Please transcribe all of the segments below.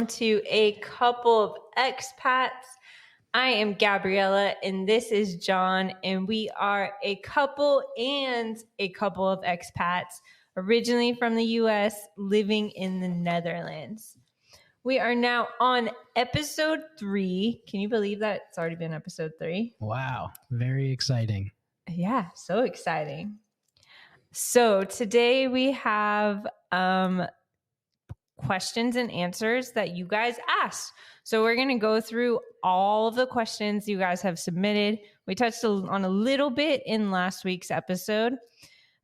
welcome to A Couple of Expats. I am Gabriella and this is John, and we are a couple and a couple of expats originally from the US living in the Netherlands. We are now on episode 3. Can you believe that it's already been episode 3? Wow, very exciting. Yeah, so exciting. So today we have questions and answers that you guys asked. So we're going to go through all of the questions you guys have submitted. We touched on a little bit in last week's episode,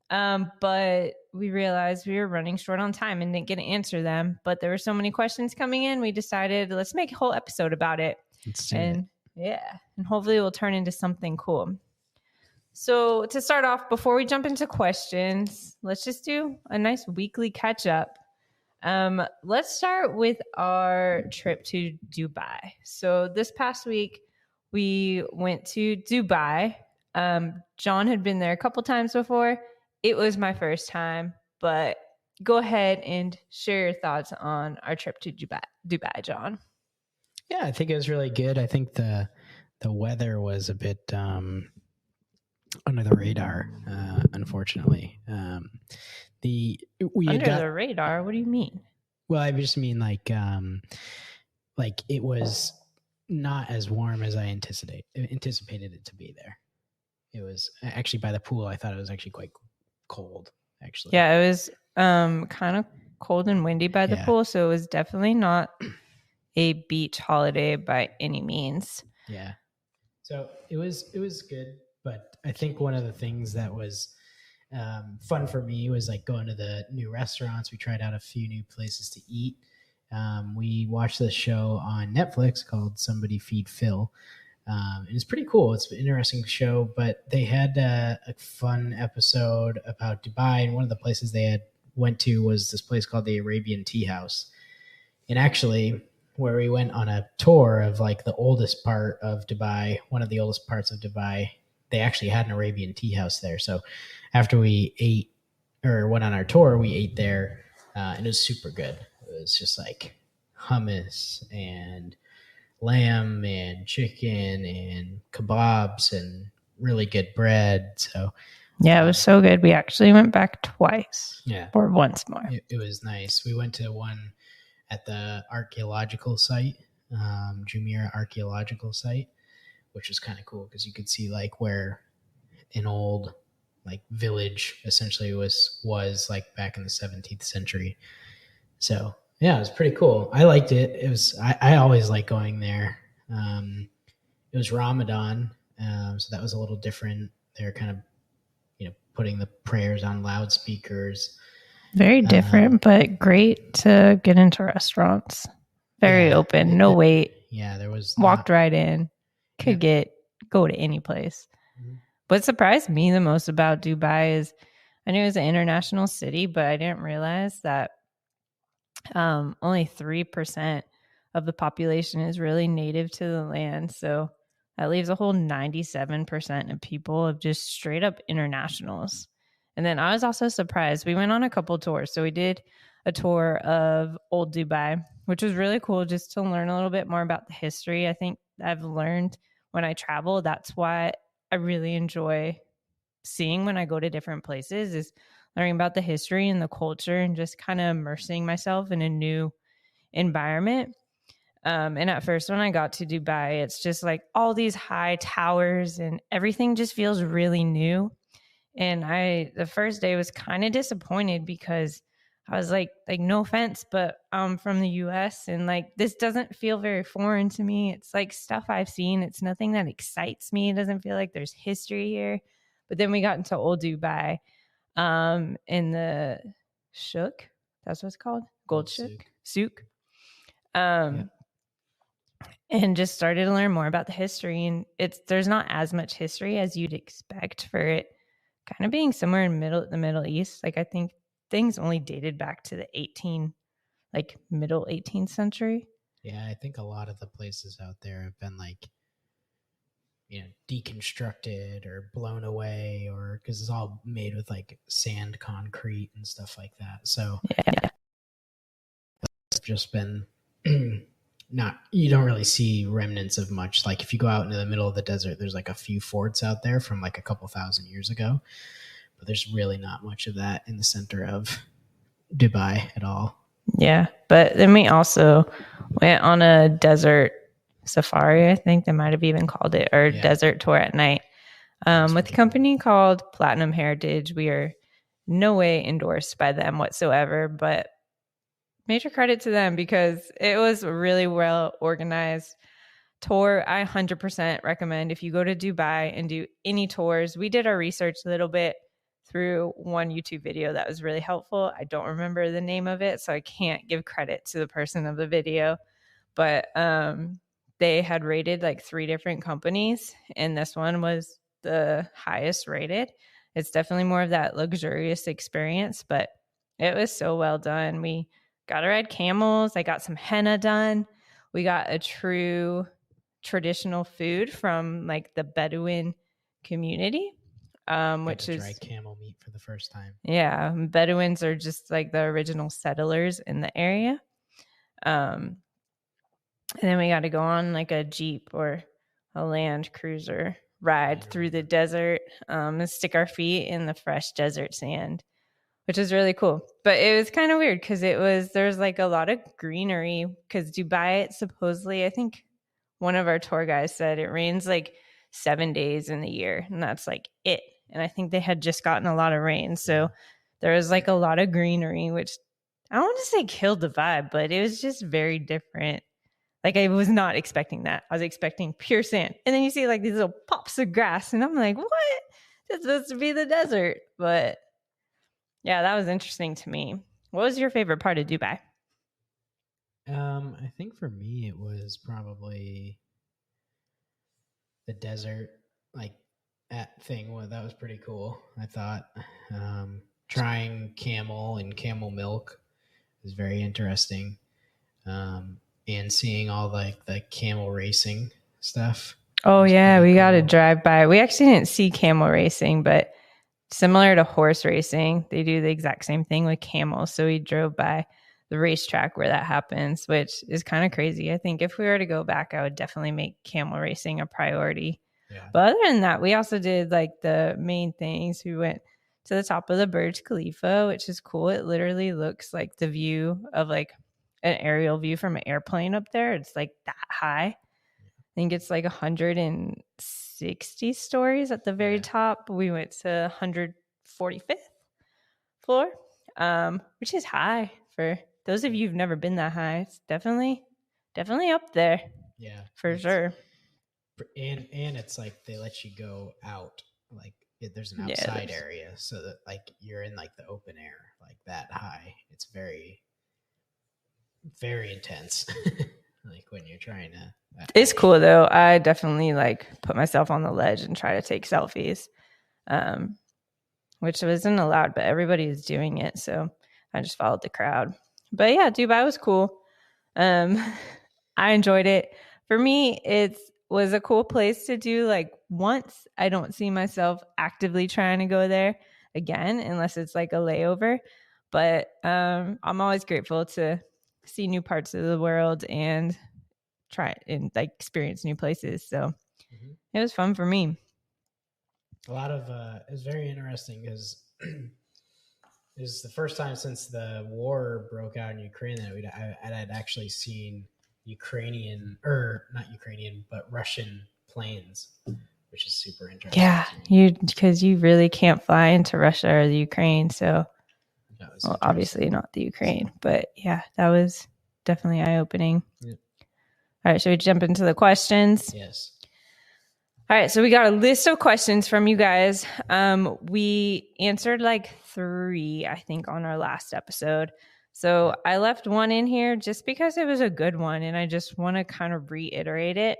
but we realized we were running short on time and didn't get to answer them. But there were so many questions coming in, we decided let's make a whole episode about it. And hopefully it will turn into something cool. So to start off, before we jump into questions, let's just do a nice weekly catch up. Let's start with our trip to Dubai. So this past week, we went to Dubai. John had been there a couple times before. It was my first time, but go ahead and share your thoughts on our trip to Dubai, John. Yeah, I think it was really good. I think the weather was a bit under the radar, unfortunately. The radar. What do you mean? Well, I just mean like it was not as warm as I anticipated it to be there. It was actually by the pool. I thought it was actually quite cold. Actually, yeah, it was kind of cold and windy by the pool, so it was definitely not a beach holiday by any means. Yeah, so it was good, but I think one of the things that was fun for me was like going to the new restaurants. We tried out a few new places to eat. We watched this show on Netflix called Somebody Feed Phil. It's pretty cool. It's an interesting show, but they had a fun episode about Dubai, and one of the places they had went to was this place called the Arabian Tea House. And actually, where we went on a tour of like the oldest part of Dubai, one of the oldest parts of Dubai, they actually had an Arabian tea house there. So after we ate or went on our tour, we ate there, and it was super good. It was just like hummus and lamb and chicken and kebabs and really good bread. So yeah, it was so good. We actually went back twice. Yeah. Or once more. It was nice. We went to one at the archaeological site, Jumeirah archaeological site, which was kind of cool because you could see like where an old like village essentially was like back in the 17th century. So yeah, it was pretty cool. I liked it. It was I always like going there. It was Ramadan, so that was a little different. They're kind of putting the prayers on loudspeakers. Very different, but great to get into restaurants. Very open, no wait. Yeah, there was walked right in. Could go to any place. Mm-hmm. What surprised me the most about Dubai is I knew it was an international city, but I didn't realize that only 3% of the population is really native to the land. So that leaves a whole 97% of people of just straight up internationals. And then I was also surprised. We went on a couple tours. So we did a tour of Old Dubai, which was really cool just to learn a little bit more about the history. I think I've learned when I travel, that's why I really enjoy seeing when I go to different places is learning about the history and the culture and just kind of immersing myself in a new environment. And at first when I got to Dubai, it's just like all these high towers and everything just feels really new. And the first day was kind of disappointed because I was like, no offense, but I'm from the US and like, this doesn't feel very foreign to me. It's like stuff I've seen. It's nothing that excites me. It doesn't feel like there's history here. But then we got into Old Dubai, in the Souk. That's what it's called. Gold Souk. And just started to learn more about the history. And there's not as much history as you'd expect for it kind of being somewhere in the Middle East. Like I think things only dated back to the middle 18th century. Yeah, I think a lot of the places out there have been like, deconstructed or blown away, or because it's all made with like sand, concrete, and stuff like that. So yeah, it's just been you don't really see remnants of much. Like if you go out into the middle of the desert, there's like a few forts out there from like a couple thousand years ago, but there's really not much of that in the center of Dubai at all. Yeah, but then we also went on a desert safari, I think they might have even called it, or desert tour at night with a company called Platinum Heritage. We are no way endorsed by them whatsoever, but major credit to them because it was a really well organized tour. I 100% recommend if you go to Dubai and do any tours. We did our research a little bit through one YouTube video that was really helpful. I don't remember the name of it, so I can't give credit to the person of the video, but they had rated like 3 different companies, and this one was the highest rated. It's definitely more of that luxurious experience, but it was so well done. We got to ride camels. I got some henna done. We got a true traditional food from like the Bedouin community, which is dry camel meat for the first time. Yeah, Bedouins are just like the original settlers in the area. And then we got to go on like a Jeep or a Land Cruiser ride through the desert and stick our feet in the fresh desert sand, which is really cool. But it was kind of weird because there's like a lot of greenery because Dubai, supposedly, I think one of our tour guys said it rains like 7 days in the year, and that's like it. And I think they had just gotten a lot of rain. So there was like a lot of greenery, which I don't want to say killed the vibe, but it was just very different. Like I was not expecting that. I was expecting pure sand. And then you see like these little pops of grass, and I'm like, what? It's supposed to be the desert. But yeah, that was interesting to me. What was your favorite part of Dubai? I think for me it was probably the desert, like that thing. Well, that was pretty cool. I thought trying camel and camel milk was very interesting, and seeing all like the camel racing stuff. Oh yeah, we got to drive by. We actually didn't see camel racing, but similar to horse racing, they do the exact same thing with camels. So we drove by the racetrack where that happens, which is kind of crazy. I think if we were to go back, I would definitely make camel racing a priority. Yeah. But other than that, we also did like the main things. We went to the top of the Burj Khalifa, which is cool. It literally looks like the view of like an aerial view from an airplane up there. It's like that high. I think it's like 160 stories at the very top. We went to 145th floor, which is high for those of you who've never been that high. It's definitely up there. Yeah, for sure. And it's like they let you go out, like there's an outside area, so that like you're in like the open air, like that high. It's very, very intense. Like when you're trying to. It's cool though. I definitely like put myself on the ledge and try to take selfies, which wasn't allowed, but everybody was doing it, so I just followed the crowd. But yeah, Dubai was cool. I enjoyed it. For me, it was a cool place to do like once. I don't see myself actively trying to go there again unless it's like a layover. But I'm always grateful to see new parts of the world and try and like experience new places. So it was fun for me. A lot of it was very interesting because it was the first time since the war broke out in Ukraine that I had actually seen Ukrainian, or not Ukrainian, but Russian planes, which is super interesting. Yeah, because you really can't fly into Russia or the Ukraine, so well, obviously not the Ukraine, but yeah, that was definitely eye-opening. Yep. All right, should we jump into the questions? Yes. All right, so we got a list of questions from you guys. We answered like 3, I think, on our last episode. So I left one in here just because it was a good one, and I just want to kind of reiterate it.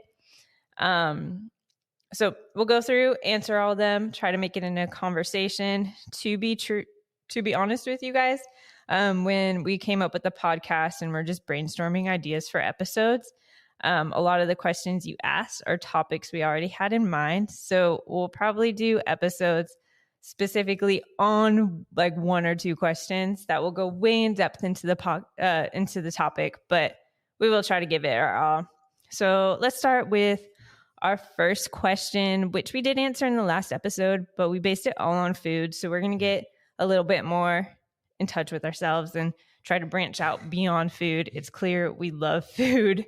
So we'll go through, answer all of them, try to make it into a conversation. To be honest with you guys, when we came up with the podcast and we're just brainstorming ideas for episodes, a lot of the questions you asked are topics we already had in mind. So we'll probably do episodes specifically on like 1 or 2 questions that will go way in depth into the topic, but we will try to give it our all. So let's start with our first question, which we did answer in the last episode, but we based it all on food. So we're going to get a little bit more in touch with ourselves and try to branch out beyond food. It's clear we love food,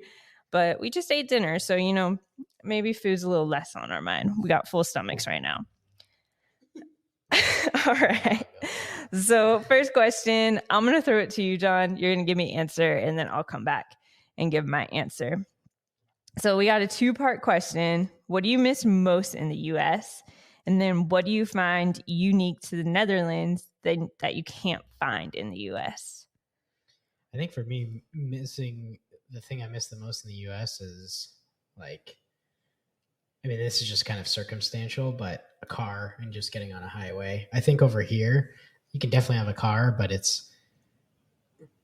but we just ate dinner. So, you know, maybe food's a little less on our mind. We got full stomachs right now. All right. So first question, I'm going to throw it to you, John. You're going to give me answer, and then I'll come back and give my answer. So we got a 2-part question. What do you miss most in the U.S.? And then what do you find unique to the Netherlands that you can't find in the U.S.? I think for me, the thing I miss the most in the U.S. is like, I mean, this is just kind of circumstantial, but a car and just getting on a highway. I think over here, you can definitely have a car, but it's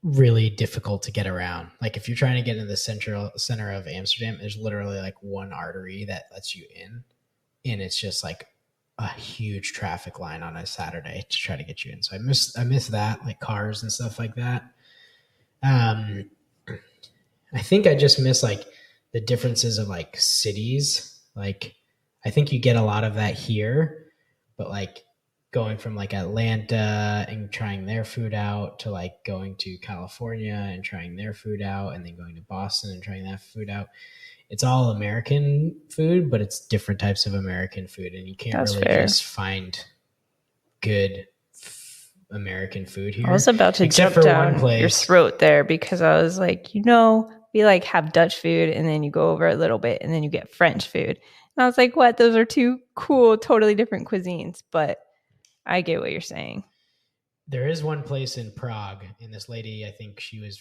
really difficult to get around. Like if you're trying to get in the center of Amsterdam, there's literally like one artery that lets you in, and it's just like a huge traffic line on a Saturday to try to get you in. So I miss that, like cars and stuff like that. I think I just miss like the differences of like cities. Like I think you get a lot of that here, but like going from like Atlanta and trying their food out to like going to California and trying their food out, and then going to Boston and trying that food out. It's all American food, but it's different types of American food, and you can't just find good American food here. I was about to jump down your throat there because I was like, you know, we like have Dutch food, and then you go over a little bit, and then you get French food. And I was like, what? Those are two cool, totally different cuisines. But I get what you're saying. There is one place in Prague, and this lady, I think she was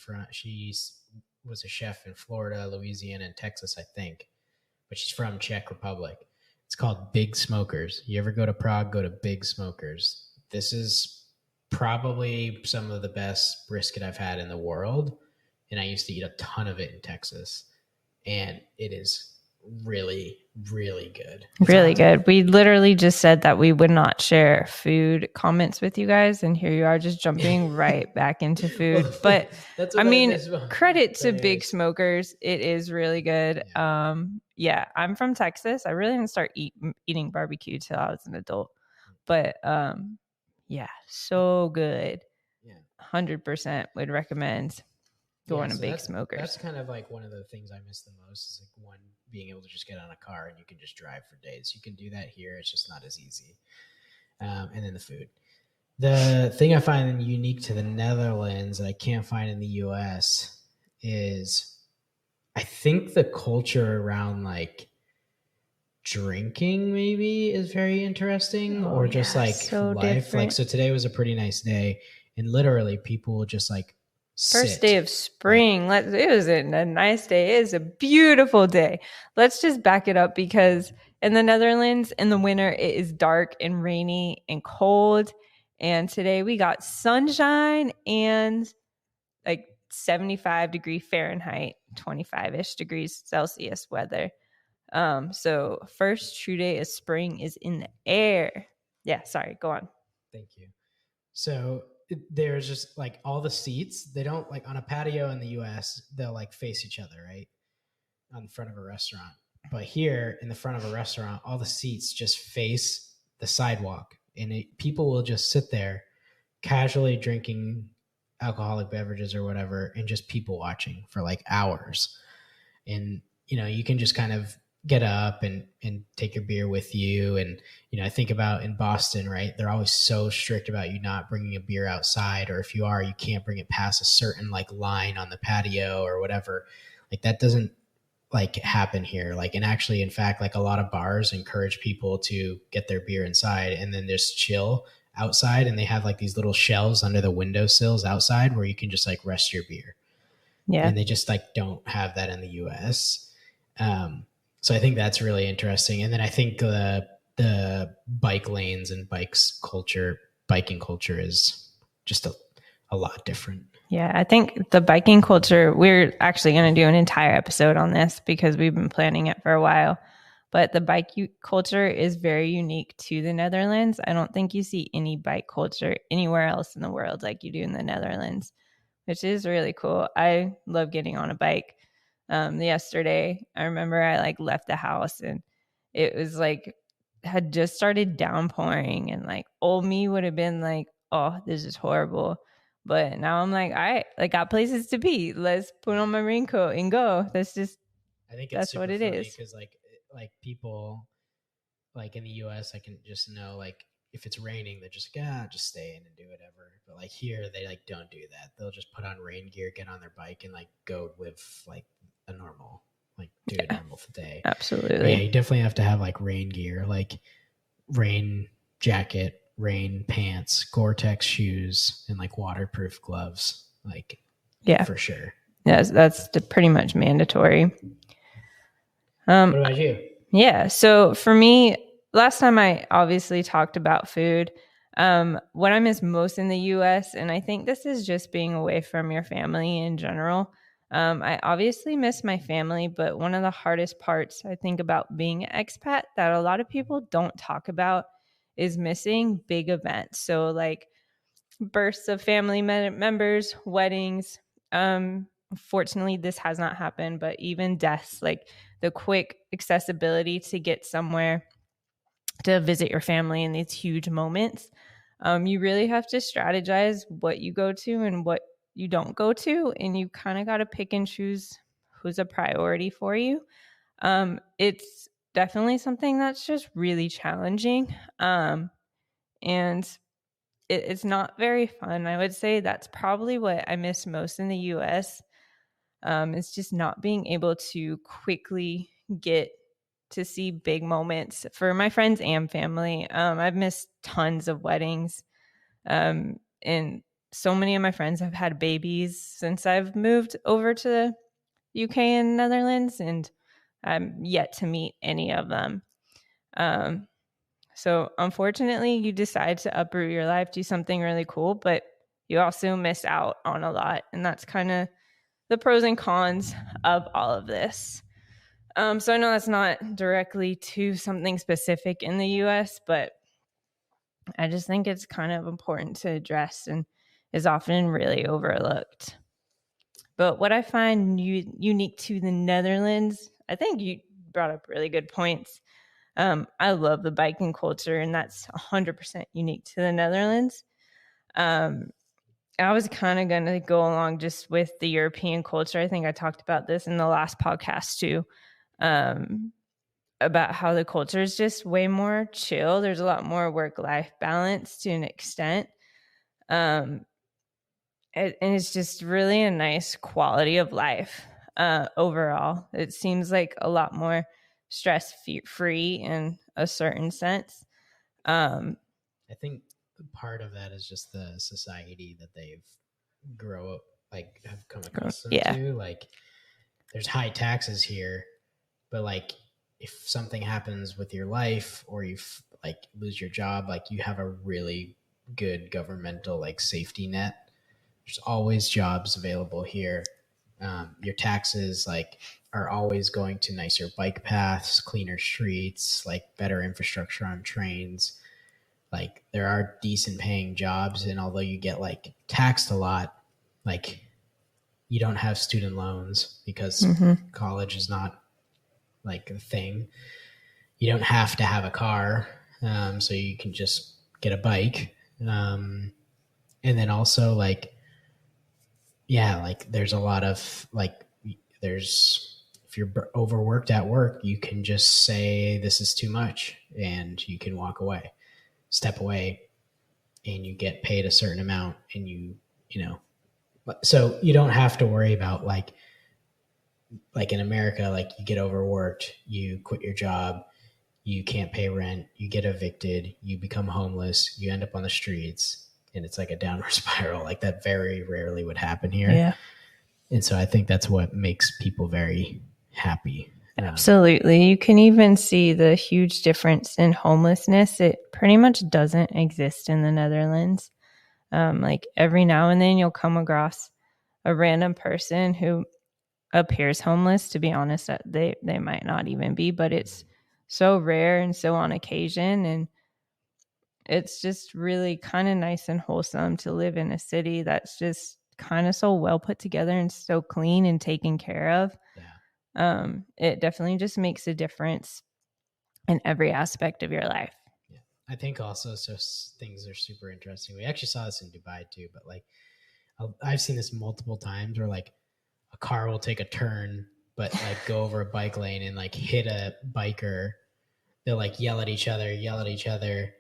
a chef in Florida, Louisiana, and Texas, I think. But she's from Czech Republic. It's called Big Smokers. You ever go to Prague, go to Big Smokers. This is probably some of the best brisket I've had in the world. And I used to eat a ton of it in Texas. And it is really, really good. Really good. We literally just said that we would not share food comments with you guys, and here you are just jumping right back into food. But I mean, credit to Big Smokers. It is really good. Yeah, I'm from Texas. I really didn't start eating barbecue till I was an adult. But yeah, so good. 100% would recommend going to Big Smokers. That's kind of like one of the things I miss the most is like one, being able to just get on a car and you can just drive for days. You can do that here. It's just not as easy. And then the food. The thing I find unique to the Netherlands that I can't find in the US is I think the culture around like drinking maybe is very interesting, or just like so life. Different. Like, so today was a pretty nice day, and literally people will just like first day of spring. It was a nice day. It is a beautiful day. Let's just back it up, because in the Netherlands in the winter, it is dark and rainy and cold. And today we got sunshine and like 75-degree Fahrenheit, 25-ish degrees Celsius weather. So first true day of spring is in the air. Yeah, sorry, go on. Thank you. So there's just like all the seats, they don't like on a patio in the US, they'll like face each other, right? On front of a restaurant. But here in the front of a restaurant, all the seats just face the sidewalk, and people will just sit there casually drinking alcoholic beverages or whatever, and just people watching for like hours. And, you know, you can just kind of get up and take your beer with you. And, you know, I think about in Boston, right? They're always so strict about you not bringing a beer outside, or if you are, you can't bring it past a certain like line on the patio or whatever. Like that doesn't like happen here. Like, and actually, in fact, like a lot of bars encourage people to get their beer inside and then just chill outside. And they have like these little shelves under the windowsills outside where you can just like rest your beer. Yeah. And they just like don't have that in the US. So I think that's really interesting. And then I think the bike lanes and biking culture is just a lot different. Yeah, I think the biking culture, we're actually going to do an entire episode on this because we've been planning it for a while. But the bike culture is very unique to the Netherlands. I don't think you see any bike culture anywhere else in the world like you do in the Netherlands, which is really cool. I love getting on a bike. yesterday. I remember I like left the house and it was like had just started downpouring, and like old me would have been like, oh, this is horrible. But now I'm like, all right, like got places to be. Let's put on my raincoat and go. I think it's that's super what it funny is. because like people like in the US, I can just know like if it's raining, they're just like, just stay in and do whatever. But like here, they like don't do that. They'll just put on rain gear, get on their bike, and like go live like a normal, like do a normal day. Absolutely. But yeah, you definitely have to have like rain gear, like rain jacket, rain pants, Gore-Tex shoes, and like waterproof gloves. Like, yeah, for sure. Yes, that's pretty much mandatory. What about you? Yeah. So for me, last time I obviously talked about food. What I miss most in the US, and I think this is just being away from your family in general. I obviously miss my family, but one of the hardest parts I think about being an expat that a lot of people don't talk about is missing big events. So like births of family members, weddings. Fortunately, this has not happened, but even deaths, like the quick accessibility to get somewhere to visit your family in these huge moments. You really have to strategize what you go to and what you don't go to, and you kind of got to pick and choose who's a priority for you. It's definitely something that's just really challenging. And it's not very fun. I would say that's probably what I miss most in the US. It's just not being able to quickly get to see big moments for my friends and family. I've missed tons of weddings. And so many of my friends have had babies since I've moved over to the UK and Netherlands, and I'm yet to meet any of them. So unfortunately, you decide to uproot your life, do something really cool, but you also miss out on a lot. And that's kind of the pros and cons of all of this. So I know that's not directly to something specific in the US, but I just think it's kind of important to address and is often really overlooked. But what I find unique to the Netherlands, I think you brought up really good points. I love the biking culture, and that's 100% unique to the Netherlands. I was kind of going to go along just with the European culture. I think I talked about this in the last podcast too, about how the culture is just way more chill. There's a lot more work-life balance to an extent. And it's just really a nice quality of life overall. It seems like a lot more stress-free in a certain sense. I think part of that is just the society that they've have come accustomed to. Like, there's high taxes here, but like if something happens with your life or you like lose your job, like you have a really good governmental like safety net. There's always jobs available here. Your taxes like are always going to nicer bike paths, cleaner streets, like better infrastructure on trains. Like there are decent paying jobs, and although you get like taxed a lot, like you don't have student loans because college is not like a thing. You don't have to have a car, so you can just get a bike. And then also like, yeah, like there's a lot of like, if you're overworked at work, you can just say this is too much and you can walk away, step away, and you get paid a certain amount, and you know, so you don't have to worry about like in America, like you get overworked, you quit your job, you can't pay rent, you get evicted, you become homeless, you end up on the streets, and it's like a downward spiral. Like that very rarely would happen here. Yeah. And so I think that's what makes people very happy. Absolutely. You can even see the huge difference in homelessness. It pretty much doesn't exist in the Netherlands. Like every now and then you'll come across a random person who appears homeless. To be honest, they might not even be, but it's so rare and so on occasion. And it's just really kind of nice and wholesome to live in a city that's just kind of so well put together and so clean and taken care of. Yeah. It definitely just makes a difference in every aspect of your life. Yeah. I think also, so things are super interesting. We actually saw this in Dubai too, but like I've seen this multiple times where like a car will take a turn, but like go over a bike lane and like hit a biker. They'll like yell at each other.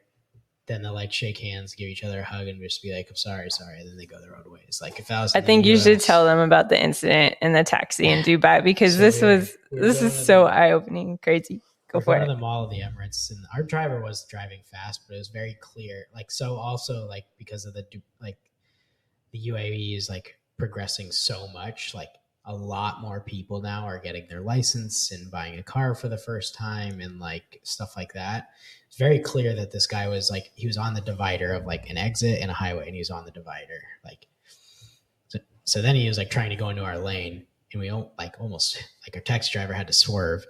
Then they'll like shake hands, give each other a hug, and just be like, "I'm sorry," and then they go their own ways. Like if I was, I think you should tell them about the incident in the taxi in Dubai, because so this is so eye opening, crazy. Go for it. We're going to the Mall of the Emirates, and our driver was driving fast, but it was very clear. Like so, also like because of the UAE is like progressing so much, like a lot more people now are getting their license and buying a car for the first time and like stuff like that. It's very clear that this guy was like, he was on the divider of like an exit and a highway, and he was on the divider. Like, so then he was like trying to go into our lane, and we like almost like our taxi driver had to swerve,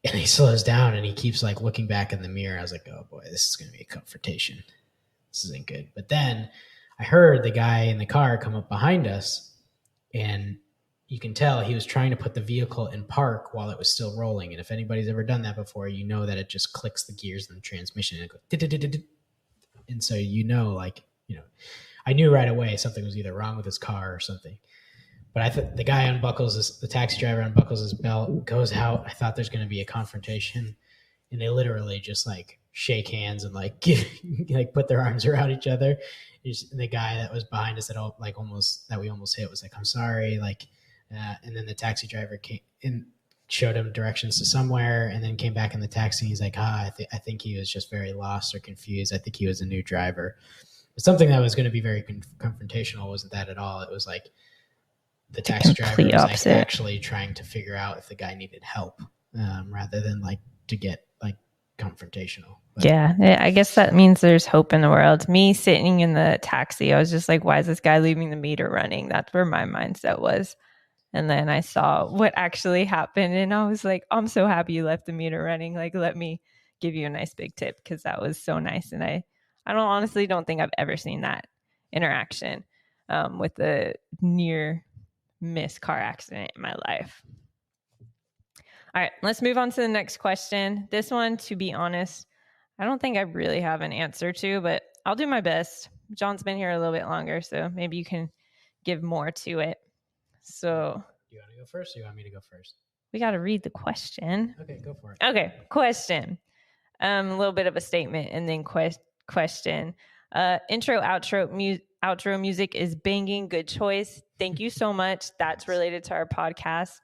and he slows down and he keeps like looking back in the mirror. I was like, oh boy, this is going to be a confrontation. This isn't good. But then I heard the guy in the car come up behind us, and you can tell he was trying to put the vehicle in park while it was still rolling. And if anybody's ever done that before, you know that it just clicks the gears in the transmission and it goes. And so like, I knew right away something was either wrong with his car or something. But I thought the guy the taxi driver unbuckles his belt, goes out. I thought there's going to be a confrontation, and they literally just like shake hands and like like put their arms around each other. And the guy that was behind us that we almost hit was like, "I'm sorry," like, and then the taxi driver came and showed him directions to somewhere, and then came back in the taxi. And he's like, I think he was just very lost or confused. I think he was a new driver. But something that was going to be very confrontational wasn't that at all. It was like the taxi driver was like actually trying to figure out if the guy needed help, rather than like to get like confrontational. But yeah, I guess that means there's hope in the world. Me sitting in the taxi, I was just like, why is this guy leaving the meter running? That's where my mindset was. And then I saw what actually happened, and I was like, I'm so happy you left the meter running. Like, let me give you a nice big tip, because that was so nice. And I honestly don't think I've ever seen that interaction with a near miss car accident in my life. All right, let's move on to the next question. This one, to be honest, I don't think I really have an answer to, but I'll do my best. John's been here a little bit longer, so maybe you can give more to it. So, do you want to go first, or you want me to go first? We got to read the question. Okay, go for it. Okay, question. A little bit of a statement and then question. Intro, outro music is banging. Good choice. Thank you so much. That's related to our podcast.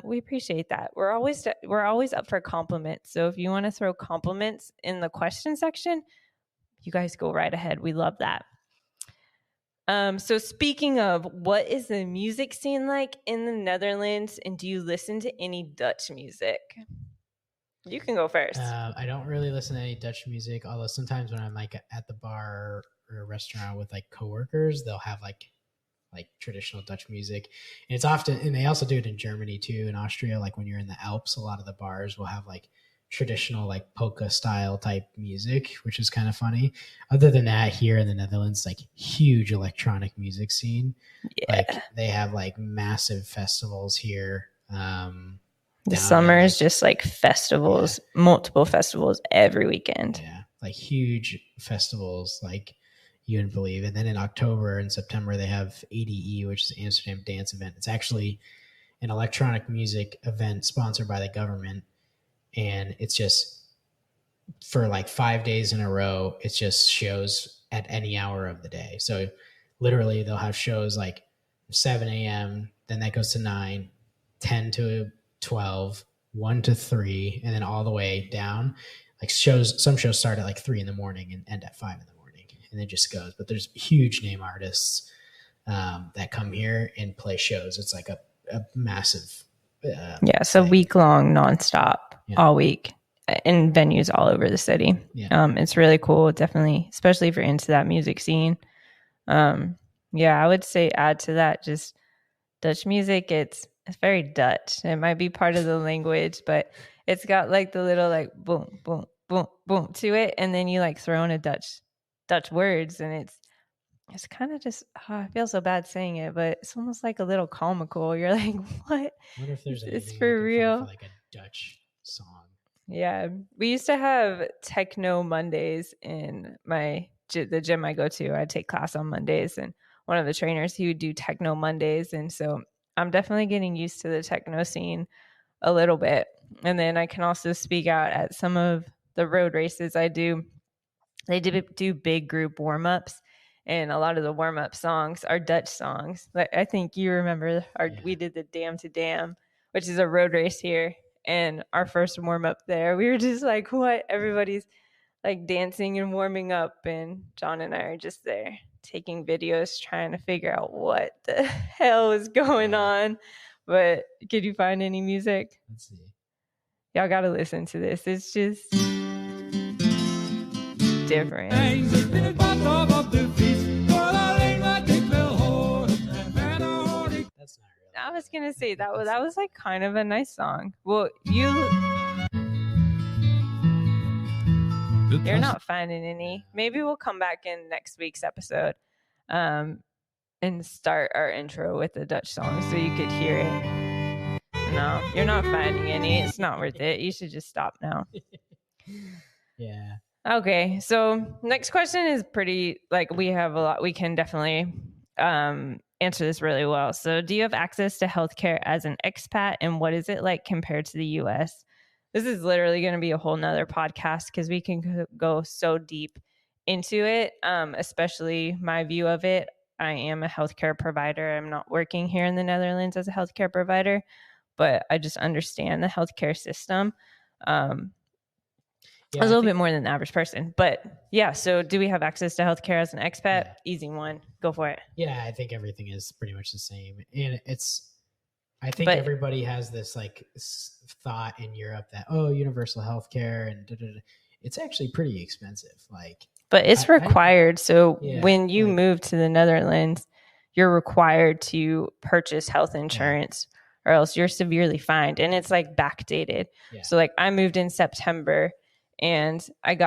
We appreciate that. We're always up for compliments. So if you want to throw compliments in the question section, you guys go right ahead. We love that. So speaking of, what is the music scene like in the Netherlands, and do you listen to any Dutch music? You can go first. I don't really listen to any Dutch music, although sometimes when I'm like at the bar or a restaurant with like coworkers, they'll have like traditional Dutch music. And it's often, and they also do it in Germany too, in Austria. Like when you're in the Alps, a lot of the bars will have like traditional like polka style type music, which is kind of funny. Other than that, here in the Netherlands, like huge electronic music scene. Yeah. Like they have like massive festivals here. The summer is just like festivals, multiple festivals every weekend. Yeah, like huge festivals, like you wouldn't believe. And then in October and September, they have ADE, which is Amsterdam Dance Event. It's actually an electronic music event sponsored by the government. And it's just for like 5 days in a row, it's just shows at any hour of the day. So literally they'll have shows like 7 a.m., then that goes to 9, 10 to 12, 1 to 3, and then all the way down. Like some shows start at like 3 in the morning and end at 5 in the morning, and it just goes. But there's huge name artists that come here and play shows. It's like a massive it's a week long nonstop, all week, in venues all over the city. It's really cool, definitely, especially if you're into that music scene. I would say add to that just Dutch music. It's very Dutch. It might be part of the language, but it's got like the little like boom, boom, boom, boom to it, and then you like throw in a Dutch words, and it's kind of just, I feel so bad saying it, but it's almost like a little comical. You're like, what? I wonder if there's It's anything for we can real. find for like a Dutch song. Yeah, we used to have techno Mondays in the gym I go to. I take class on Mondays, and one of the trainers, he would do techno Mondays, and so I'm definitely getting used to the techno scene a little bit. And then I can also speak out at some of the road races I do. They do big group warm-ups, and a lot of the warm-up songs are Dutch songs. Like, I think you remember we did the Dam to Dam, which is a road race here, and our first warm-up there, we were just like, what? Everybody's like dancing and warming up, and John and I are just there taking videos, trying to figure out what the hell is going on. But could you find any music? Let's see. Y'all got to listen to this. It's just different. That's not really. I was gonna say that was like kind of a nice song. Well, you're not finding any. Maybe we'll come back in next week's episode, and start our intro with the Dutch song so you could hear it. No, you're not finding any. It's not worth it. You should just stop now. Yeah. Okay, so next question is pretty, like, we have a lot. We can definitely answer this really well. So, do you have access to healthcare as an expat, and what is it like compared to the U.S.? This is literally going to be a whole nother podcast because we can go so deep into it, especially my view of it. I am a healthcare provider. I'm not working here in the Netherlands as a healthcare provider, but I just understand the healthcare system. A little bit more than the average person. But yeah, so do we have access to healthcare as an expat? Yeah. Easy one. Go for it. Yeah, I think everything is pretty much the same. And I think everybody has this like thought in Europe that, oh, universal healthcare and it's actually pretty expensive. But it's required. When you move to the Netherlands, you're required to purchase health insurance or else you're severely fined. And it's like backdated. Yeah. So like I moved in September and I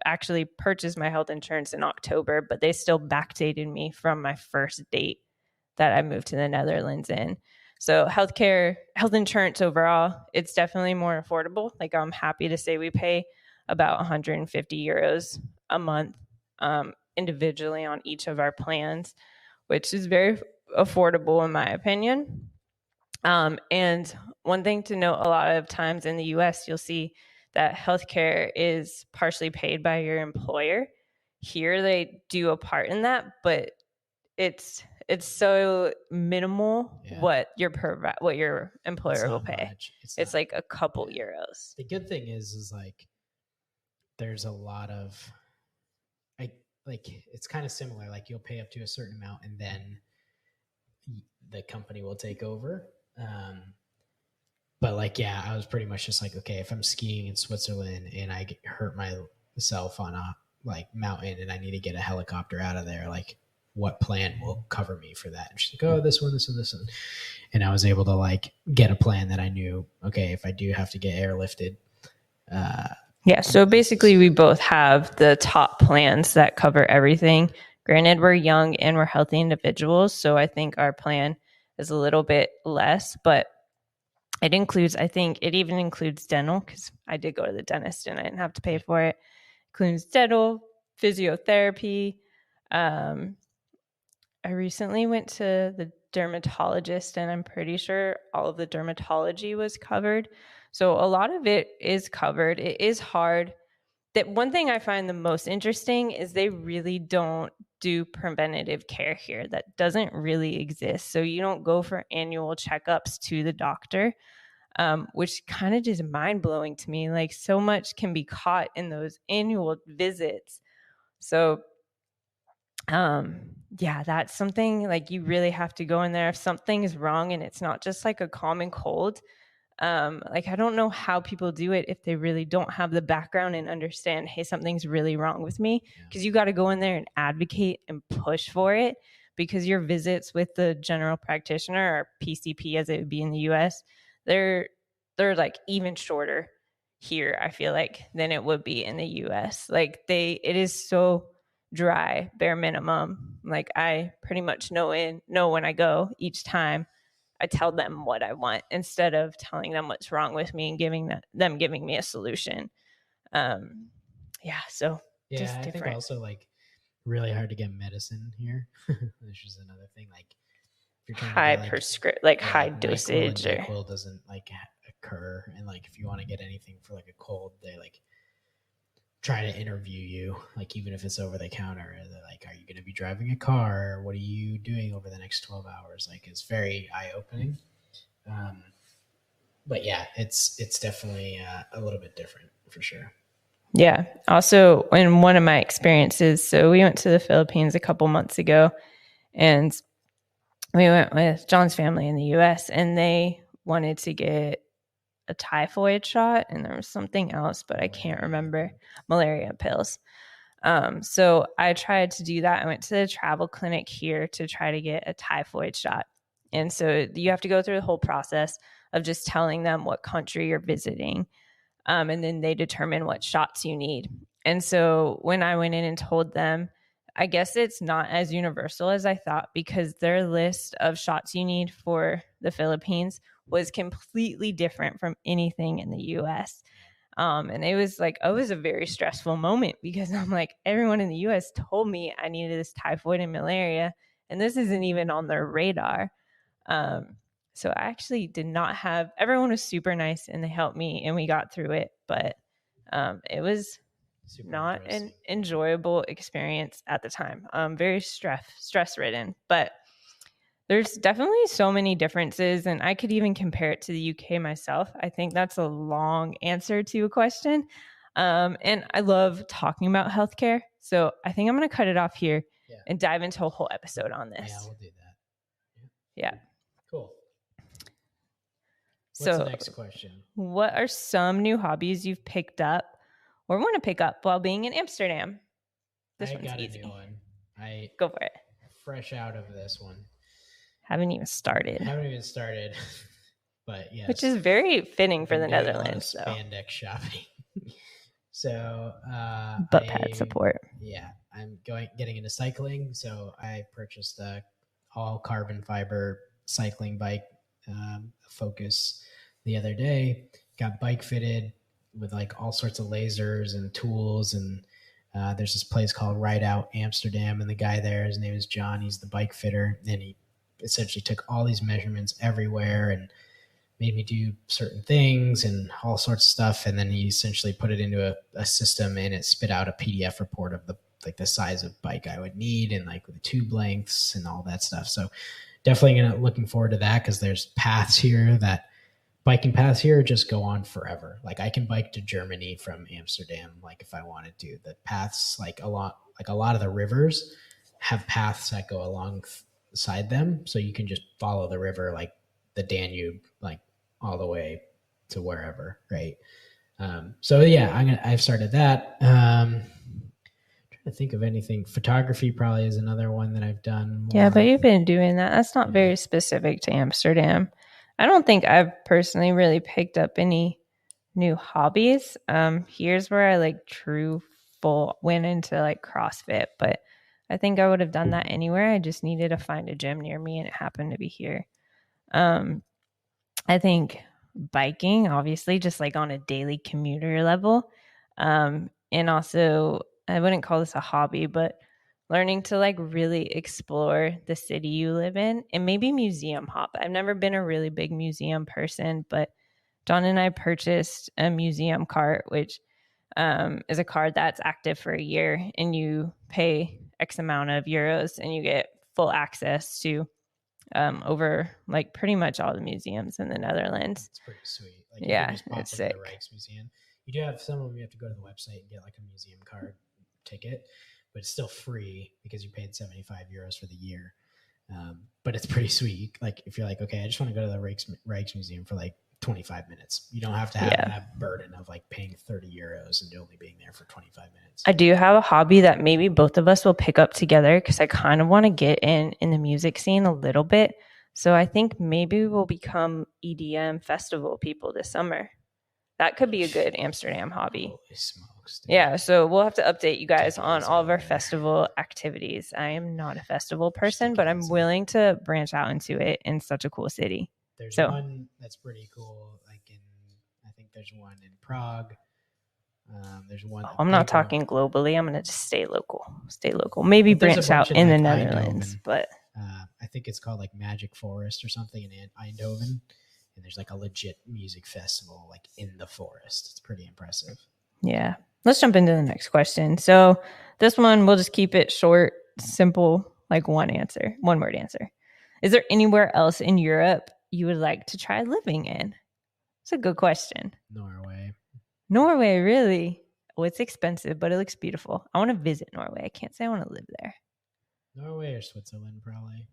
actually purchased my health insurance in October, but they still backdated me from my first date that I moved to the Netherlands in. So health insurance overall, it's definitely more affordable. Like I'm happy to say we pay about 150 euros a month individually on each of our plans, which is very affordable in my opinion. And one thing to note, a lot of times in the US, you'll see that healthcare is partially paid by your employer. Here they do a part in that, but it's so minimal what your employer will pay. It's like a couple euros. The good thing is like there's a lot of it's kind of similar. Like you'll pay up to a certain amount and then the company will take over. But like, yeah, I was pretty much just like, okay, if I'm skiing in Switzerland and I hurt myself on a like mountain and I need to get a helicopter out of there, like what plan will cover me for that? And she's like, oh, this one. And I was able to like get a plan that I knew, okay, if I do have to get airlifted. Yeah. So basically we both have the top plans that cover everything. Granted, we're young and we're healthy individuals. So I think our plan is a little bit less, but it even includes dental because I did go to the dentist and I didn't have to pay for it. Includes dental, physiotherapy. I recently went to the dermatologist and I'm pretty sure all of the dermatology was covered. So a lot of it is covered. It is hard. That one thing I find the most interesting is they really don't do preventative care here. That doesn't really exist. So you don't go for annual checkups to the doctor, which kind of just mind blowing to me. Like so much can be caught in those annual visits. So, yeah, that's something like you really have to go in there if something is wrong and it's not just like a common cold. Like I don't know how people do it if they really don't have the background and understand, hey, something's really wrong with me, because you got to go in there and advocate and push for it, because your visits with the general practitioner or PCP as it would be in the US, they're like even shorter here, I feel like, than it would be in the US. Like it is so dry, bare minimum. Like I pretty much know when I go each time. I tell them what I want instead of telling them what's wrong with me and them giving me a solution. Yeah, so just I different. think also like really hard to get medicine here. Which is another thing. Like if you're trying high to get high dosage. NyQuil doesn't like occur, and like if you want to get anything for like a cold, they like try to interview you, like even if it's over the counter. They're like, "Are you going to be driving a car? What are you doing over the next 12 hours?" Like it's very eye opening. But yeah, it's definitely a little bit different for sure. Yeah. Also, in one of my experiences, so we went to the Philippines a couple months ago, and we went with John's family in the U.S., and they wanted to get a typhoid shot, and there was something else, but I can't remember. Malaria pills. So I tried to do that. I went to the travel clinic here to try to get a typhoid shot. And so you have to go through the whole process of just telling them what country you're visiting. And then they determine what shots you need. And so when I went in and told them, I guess it's not as universal as I thought, because their list of shots you need for the Philippines was completely different from anything in the US. And it was a very stressful moment, because I'm like, everyone in the US told me I needed this typhoid and malaria, and this isn't even on their radar. So I actually did not have, everyone was super nice and they helped me and we got through it, but it was super not an enjoyable experience at the time. Very stress ridden, but there's definitely so many differences, and I could even compare it to the UK myself. I think that's a long answer to a question. And I love talking about healthcare. So I think I'm going to cut it off here and dive into a whole episode on this. Yeah, we'll do that. Yeah. Cool. What's the next question? What are some new hobbies you've picked up or want to pick up while being in Amsterdam? This one's easy. A new one. Go for it. Fresh out of this one. Haven't even started. But yes. Which is very fitting for the Netherlands. A lot of spandex shopping. So butt pad support. Yeah, I'm getting into cycling. So I purchased a all carbon fiber cycling bike, Focus, the other day. Got bike fitted with like all sorts of lasers and tools, and there's this place called Ride Out Amsterdam, and the guy there, his name is John. He's the bike fitter, and he essentially took all these measurements everywhere and made me do certain things and all sorts of stuff. And then he essentially put it into a system, and it spit out a PDF report of the size of bike I would need, and like the tube lengths and all that stuff. So definitely looking forward to that, because there's biking paths here just go on forever. Like I can bike to Germany from Amsterdam, like if I wanted to. The paths, like a lot of the rivers have paths that go alongside them, so you can just follow the river, like the Danube, like all the way to wherever, right? So yeah, I've started that. Trying to think of anything. Photography probably is another one that I've done more. Yeah, but you've been doing that. That's not very specific to Amsterdam. I don't think I've personally really picked up any new hobbies. Here's where I went into like CrossFit, but I think I would have done that anywhere. I just needed to find a gym near me, and it happened to be here. I think biking, obviously, just like on a daily commuter level. And also, I wouldn't call this a hobby, but learning to like really explore the city you live in, and maybe museum hop. I've never been a really big museum person, but John and I purchased a museum card, which is a card that's active for a year, and you pay X amount of euros and you get full access to over like pretty much all the museums in the Netherlands. It's pretty sweet. Like, yeah, you can just pop it's into sick. The Rijksmuseum. You do have some of them. You have to go to the website and get like a museum card ticket, but it's still free because you paid 75 euros for the year. But it's pretty sweet. Like if you're like, okay, I just want to go to the Rijksmuseum for like 25 minutes. You don't have to have that burden of like paying 30 euros and only being there for 25 minutes. I do have a hobby that maybe both of us will pick up together, because I kind of want to get in the music scene a little bit. So I think maybe we'll become EDM festival people this summer. That could be a good Amsterdam hobby. Holy smokes, dude. Yeah, so we'll have to update you guys Take it on easy all of over our there. festival activities. I am not a festival Just person, take but it I'm easy. willing to branch out into it in such a cool city. There's So one that's pretty cool. Like I think there's one in Prague. There's one. I'm not talking globally. I'm going to just stay local. Stay local. Maybe But there's a branch bunch out in, in the like, Netherlands, Eindhoven. but I think it's called like Magic Forest or something in Eindhoven, and there's like a legit music festival like in the forest. It's pretty impressive. yeah. Let's jump into the next question. So this one, we'll just keep it short, simple, like one word answer. Is there anywhere else in Europe you would like to try living in? It's a good question. Norway. Norway, really? Well, it's expensive, but it looks beautiful. I want to visit Norway. I can't say I want to live there. Norway or Switzerland, probably.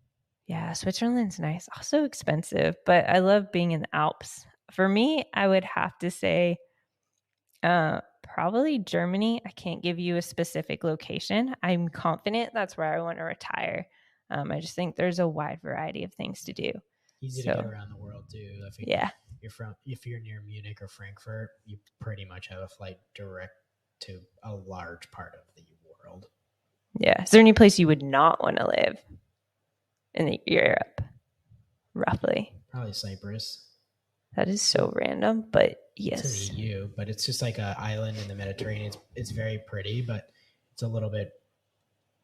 Yeah, Switzerland's nice. Also expensive, but I love being in the Alps. For me, I would have to say probably Germany. I can't give you a specific location. I'm confident that's where I want to retire. I just think there's a wide variety of things to do. Easy to get around the world too. If you're near Munich or Frankfurt, you pretty much have a flight direct to a large part of the world. Yeah. Is there any place you would not want to live in Europe? Roughly. Probably Cyprus. That is so random, but yes. It's in the EU, but it's just like an island in the Mediterranean. It's very pretty, but it's a little bit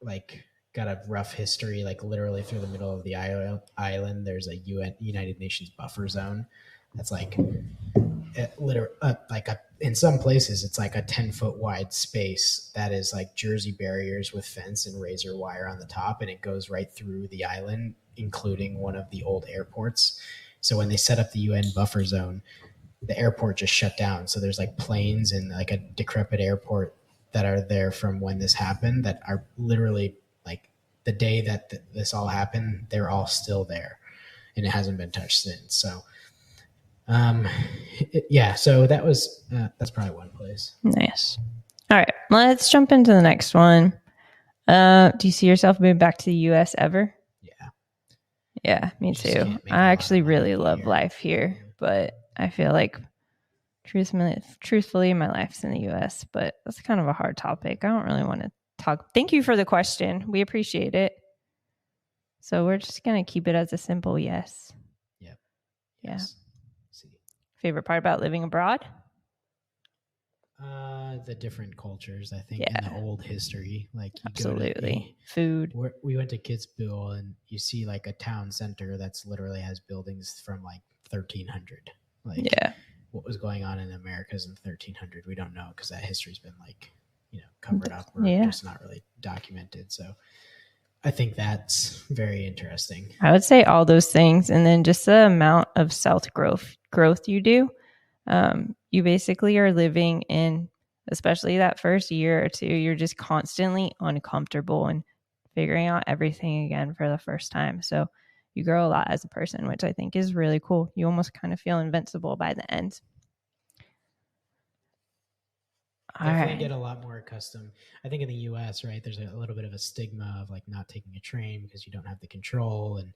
like got a rough history. Like literally through the middle of the island, there's a United Nations buffer zone. That's like in some places it's like a 10-foot wide space that is like Jersey barriers with fence and razor wire on the top, and it goes right through the island, including one of the old airports. So when they set up the UN buffer zone, the airport just shut down. So there's like planes and like a decrepit airport that are there from when this happened that are literally like the day that this all happened, they're all still there, and it hasn't been touched since. So so that's probably one place. Nice. All right, let's jump into the next one. Do you see yourself moving back to the US ever? Yeah, me too. I actually really love life here, but I feel like truthfully my life's in the US, but that's kind of a hard topic. I don't really want to talk. Thank you for the question. We appreciate it. So we're just going to keep it as a simple yes. Yep. Yes. Yeah. Favorite part about living abroad? The different cultures, I think, and the old history. Like absolutely, food. We went to Kitzbühel, and you see like a town center that's literally has buildings from like 1300. Like, what was going on in Americas in 1300? We don't know because that history's been like, covered up or just not really documented. So I think that's very interesting. I would say all those things, and then just the amount of self growth you do. You basically are living in, especially that first year or two, you're just constantly uncomfortable and figuring out everything again for the first time. So you grow a lot as a person, which I think is really cool. You almost kind of feel invincible by the end. Definitely get a lot more accustomed. I think in the US, right, there's a little bit of a stigma of like not taking a train because you don't have the control, and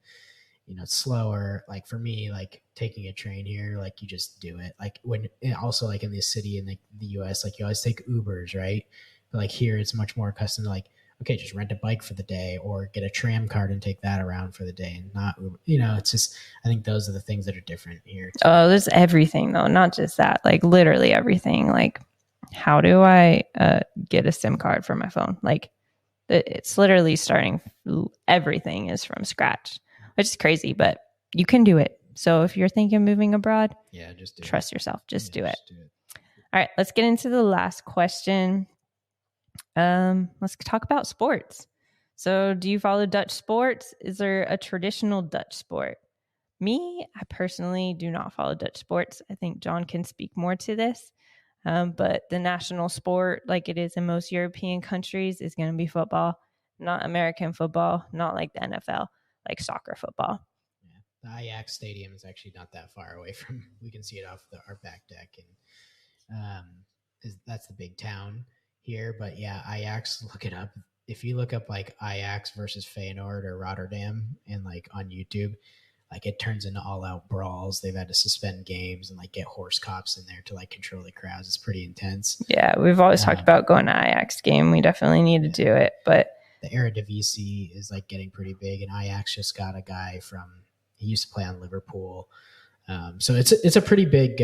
it's slower. Like for me, like taking a train here, like you just do it. Like when also like in the city in the US, like you always take Ubers, right? But like here, it's much more accustomed to like, okay, just rent a bike for the day or get a tram card and take that around for the day, and not Uber. It's just, I think those are the things that are different here too. Oh, there's everything though, not just that. Like literally everything. Like, how do I get a SIM card for my phone? Like, it's literally starting. Everything is from scratch, which is crazy, but you can do it. So if you're thinking of moving abroad, just trust yourself. Just do it. All right, let's get into the last question. Let's talk about sports. So do you follow Dutch sports? Is there a traditional Dutch sport? Me, I personally do not follow Dutch sports. I think John can speak more to this. But the national sport, like it is in most European countries, is going to be football, not American football, not like the NFL, like soccer football. Yeah. The Ajax Stadium is actually not that far away from, we can see it off our back deck. And that's the big town here. But yeah, Ajax, look it up. If you look up like Ajax versus Feyenoord or Rotterdam and like on YouTube, like it turns into all out brawls. They've had to suspend games and like get horse cops in there to like control the crowds. It's pretty intense. Yeah, we've always talked about going to Ajax game. We definitely need to do it, but the Eredivisie is like getting pretty big, and Ajax just got a guy he used to play on Liverpool. So it's a pretty big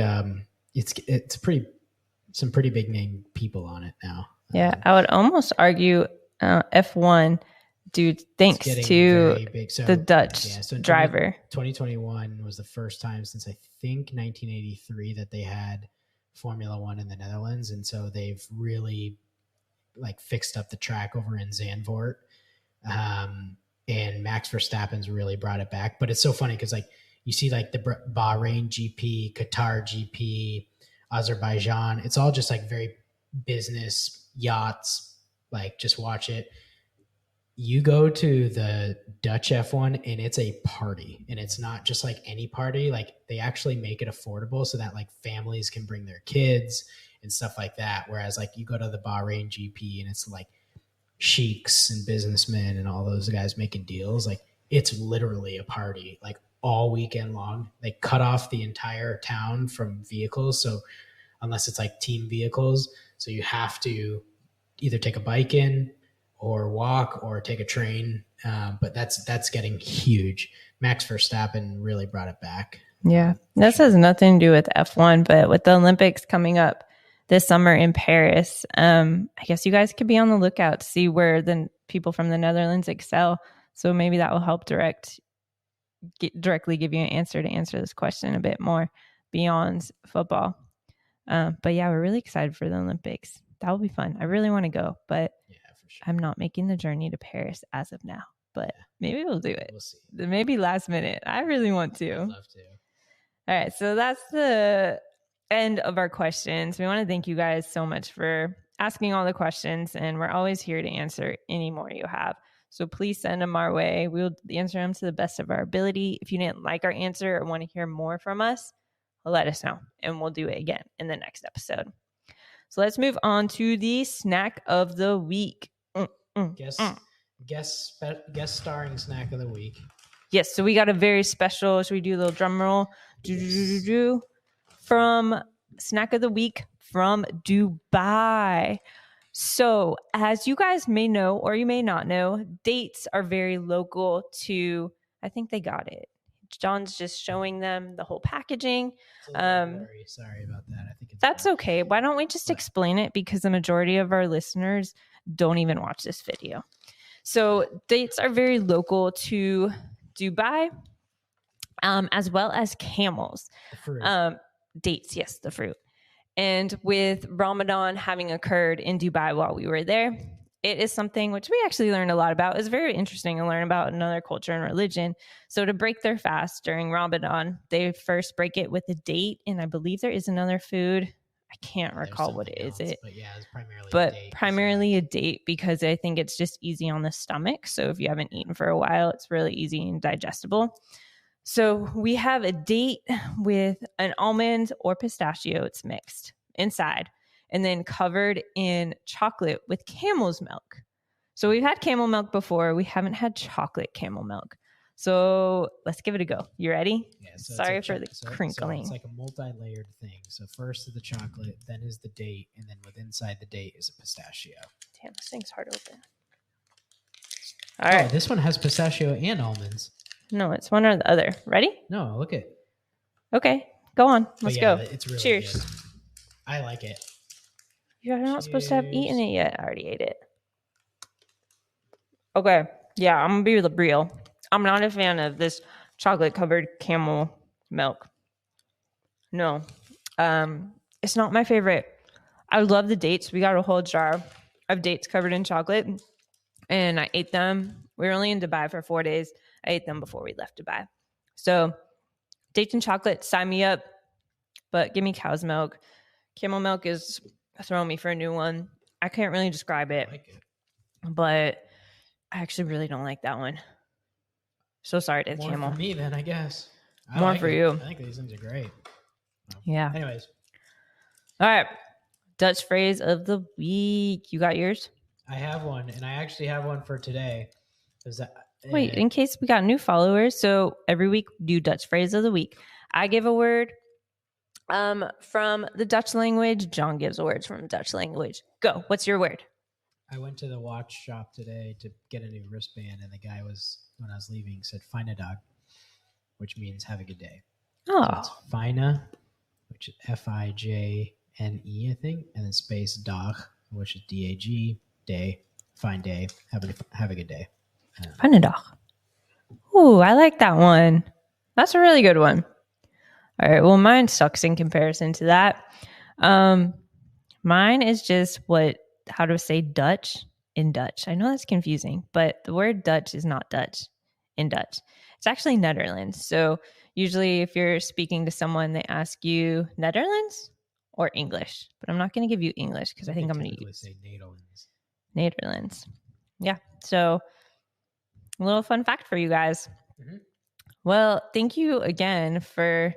some pretty big name people on it now. Yeah, I would almost argue F1 due thanks to the Dutch driver. 2021 was the first time since I think 1983 that they had Formula One in the Netherlands, and so they've really like fixed up the track over in Zandvoort. And Max Verstappen's really brought it back. But it's so funny because like you see like the Bahrain GP, Qatar GP, Azerbaijan, it's all just like very business yachts. Like just watch it. You go to the Dutch F1 and it's a party, and it's not just like any party. Like they actually make it affordable so that like families can bring their kids and stuff like that. Whereas like you go to the Bahrain GP and it's like sheiks and businessmen and all those guys making deals. Like it's literally a party, like all weekend long. They cut off the entire town from vehicles. So unless it's like team vehicles, so you have to either take a bike in or walk or take a train. But that's getting huge. Max Verstappen really brought it back. Yeah. This has nothing to do with F1, but with the Olympics coming up this summer in Paris, I guess you guys could be on the lookout to see where the people from the Netherlands excel. So maybe that will help directly give you an answer to answer this question a bit more beyond football. But yeah, we're really excited for the Olympics. That will be fun. I really want to go, but sure. I'm not making the journey to Paris as of now, but maybe we'll do it. We'll see. Maybe last minute. I really want to. I'd love to. All right. So that's the end of our questions. We want to thank you guys so much for asking all the questions, and we're always here to answer any more you have. So please send them our way. We'll answer them to the best of our ability. If you didn't like our answer or want to hear more from us, let us know, and we'll do it again in the next episode. So let's move on to the snack of the week. Guest starring snack of the week. Yes, so we got a very special. Should we do a little drum roll? Yes. From snack of the week from Dubai. So as you guys may know, or you may not know, dates are very local to, I think they got it. John's just showing them the whole packaging. Sorry about that. I think that's okay. Why don't we just explain it? Because the majority of our listeners don't even watch this video. So dates are very local to Dubai, as well as camels. The fruit. Dates, yes, the fruit. And with Ramadan having occurred in Dubai while we were there, it is something which we actually learned a lot about. It's very interesting to learn about another culture and religion. So to break their fast during Ramadan, they first break it with a date. And I believe there is another food. I can't recall what it is. But yeah, it's primarily a date because I think it's just easy on the stomach. So if you haven't eaten for a while, it's really easy and digestible. So we have a date with an almond or pistachio. It's mixed inside, and then covered in chocolate with camel's milk. So we've had camel milk before. We haven't had chocolate camel milk. So let's give it a go. You ready? Yeah, so sorry for the crinkling. So it's like a multi-layered thing. So first is the chocolate, then is the date, and then inside the date is a pistachio. Damn, this thing's hard to open. All right. This one has pistachio and almonds. No, it's one or the other. Ready? No, look it. Okay, go on. Let's go. It's really Cheers. Good. I like it. You're not supposed to have eaten it yet. I already ate it. Okay. Yeah, I'm going to be real. I'm not a fan of this chocolate-covered camel milk. No. It's not my favorite. I love the dates. We got a whole jar of dates covered in chocolate, and I ate them. We were only in Dubai for 4 days. I ate them before we left Dubai. So dates and chocolate, sign me up, but give me cow's milk. Camel milk is throwing me for a new one. I can't really describe it, but I actually really don't like that one. So sorry to More camel. For me then, I guess. More for you. I think these things are great. Yeah. Anyways. All right. Dutch phrase of the week. You got yours? I have one, and I actually have one for today. Because Wait, in case we got new followers, so every week we do Dutch phrase of the week. I give a word from the Dutch language. John gives a word from the Dutch language. Go. What's your word? I went to the watch shop today to get a new wristband, and the guy when I was leaving, said "Fine dog," which means "have a good day." Oh, so it's "Fine," which is Fijne, I think, and then space "Dag," which is DAG, day, fine day, have a good day. Fine dog. Ooh, I like that one. That's a really good one. All right. Well, mine sucks in comparison to that. Mine is just how to say Dutch in Dutch. I know that's confusing, but the word Dutch is not Dutch in Dutch. It's actually Netherlands. So usually if you're speaking to someone, they ask you Netherlands or English, but I'm not going to give you English because I think I'm going to say Netherlands. Netherlands. Yeah. So a little fun fact for you guys. Mm-hmm. Well, thank you again for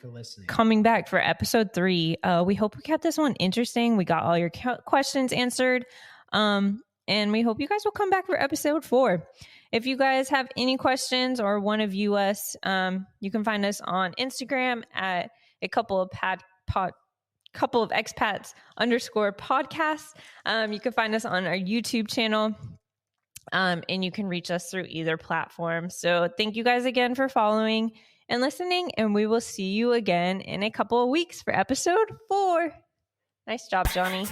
listening. Coming back for episode 3. We hope we kept this one interesting. We got all your questions answered. And we hope you guys will come back for episode 4. If you guys have any questions or want to view us, you can find us on Instagram at a couple of expats _podcasts. You can find us on our YouTube channel. And you can reach us through either platform. So thank you guys again for following and listening, and we will see you again in a couple of weeks for episode 4. Nice job, Johnny.